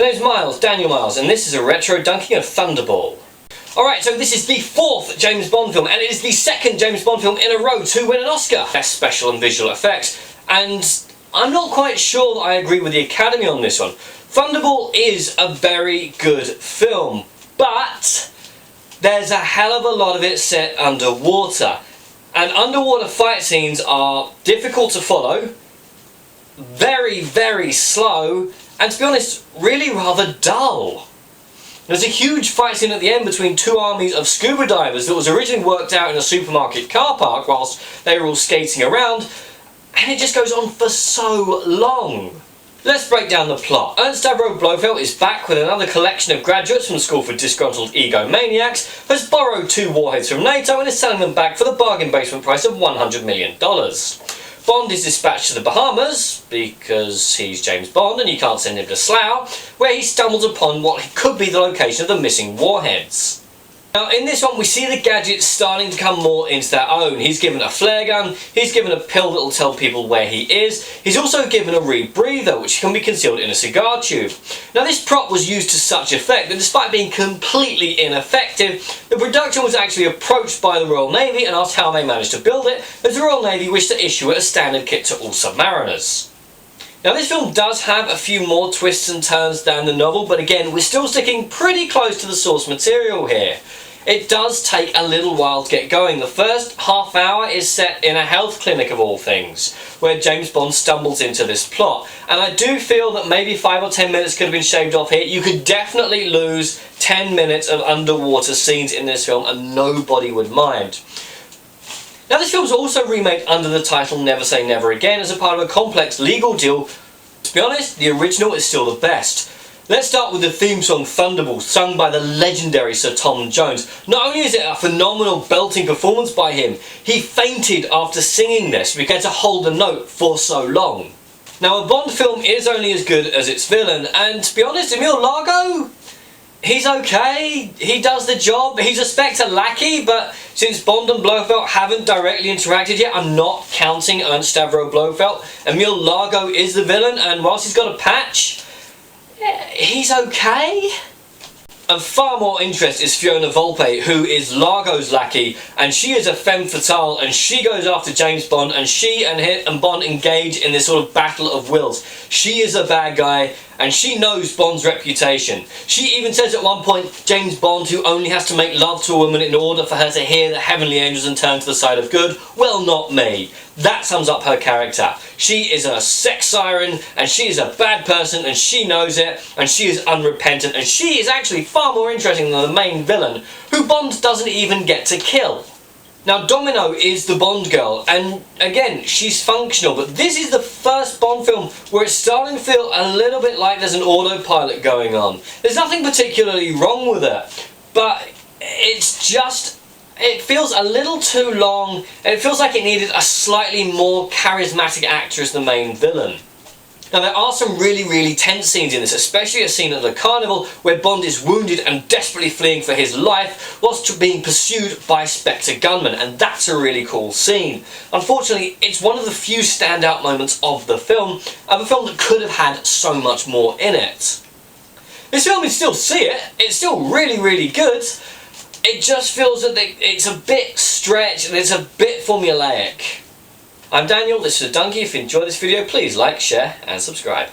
My name's Miles, Daniel Miles, and this is a retro dunking of Thunderball. Alright, so this is the 4th James Bond film, and it is the 2nd James Bond film in a row to win an Oscar. Best Special and Visual Effects, and I'm not quite sure that I agree with the Academy on this one. Thunderball is a very good film, but there's a hell of a lot of it set underwater. And underwater fight scenes are difficult to follow, very, very slow, and to be honest, really rather dull. There's a huge fight scene at the end between two armies of scuba divers that was originally worked out in a supermarket car park whilst they were all skating around, and it just goes on for so long. Let's break down the plot. Ernst Stavro Blofeld is back with another collection of graduates from the School for Disgruntled Egomaniacs, has borrowed 2 warheads from NATO and is selling them back for the bargain basement price of $100 million. Bond is dispatched to the Bahamas, because he's James Bond and you can't send him to Slough, where he stumbles upon what could be the location of the missing warheads. Now in this one we see the gadgets starting to come more into their own. He's given a flare gun, he's given a pill that will tell people where he is, he's also given a rebreather which can be concealed in a cigar tube. Now this prop was used to such effect that despite being completely ineffective, the production was actually approached by the Royal Navy and asked how they managed to build it, as the Royal Navy wished to issue it as standard kit to all submariners. Now this film does have a few more twists and turns than the novel, but again we're still sticking pretty close to the source material here. It does take a little while to get going. The first half hour is set in a health clinic of all things, where James Bond stumbles into this plot. And I do feel that maybe 5 or 10 minutes could have been shaved off here. You could definitely lose 10 minutes of underwater scenes in this film and nobody would mind. Now this film was also remade under the title Never Say Never Again as a part of a complex legal deal. To be honest, the original is still the best. Let's start with the theme song Thunderball, sung by the legendary Sir Tom Jones. Not only is it a phenomenal belting performance by him, he fainted after singing this because he had to hold a note for so long. Now a Bond film is only as good as its villain, and to be honest, Emil Largo, he's okay, he does the job, he's a Spectre lackey, but since Bond and Blofeld haven't directly interacted yet, I'm not counting Ernst Stavro Blofeld. Emil Largo is the villain, and whilst he's got a patch, he's okay. Of far more interest is Fiona Volpe, who is Largo's lackey, and she is a femme fatale, and she goes after James Bond, and she and Bond engage in this sort of battle of wills. She is a bad guy, and she knows Bond's reputation. She even says at one point, James Bond, who only has to make love to a woman in order for her to hear the heavenly angels and turn to the side of good, well, not me. That sums up her character. She is a sex siren, and she is a bad person, and she knows it, and she is unrepentant, and she is actually far more interesting than the main villain, who Bond doesn't even get to kill. Now Domino is the Bond girl, and again, she's functional, but this is the first Bond film where it's starting to feel a little bit like there's an autopilot going on. There's nothing particularly wrong with it, but it's just, it feels a little too long, and it feels like it needed a slightly more charismatic actor as the main villain. Now there are some really tense scenes in this, especially a scene at the carnival where Bond is wounded and desperately fleeing for his life whilst being pursued by Spectre gunmen, and that's a really cool scene. Unfortunately, it's one of the few standout moments of the film, of a film that could have had so much more in it. This film, you still see it, it's still really good. It just feels that it's a bit stretched and it's a bit formulaic. I'm Daniel, this is Donkey. If you enjoyed this video, please like, share and subscribe.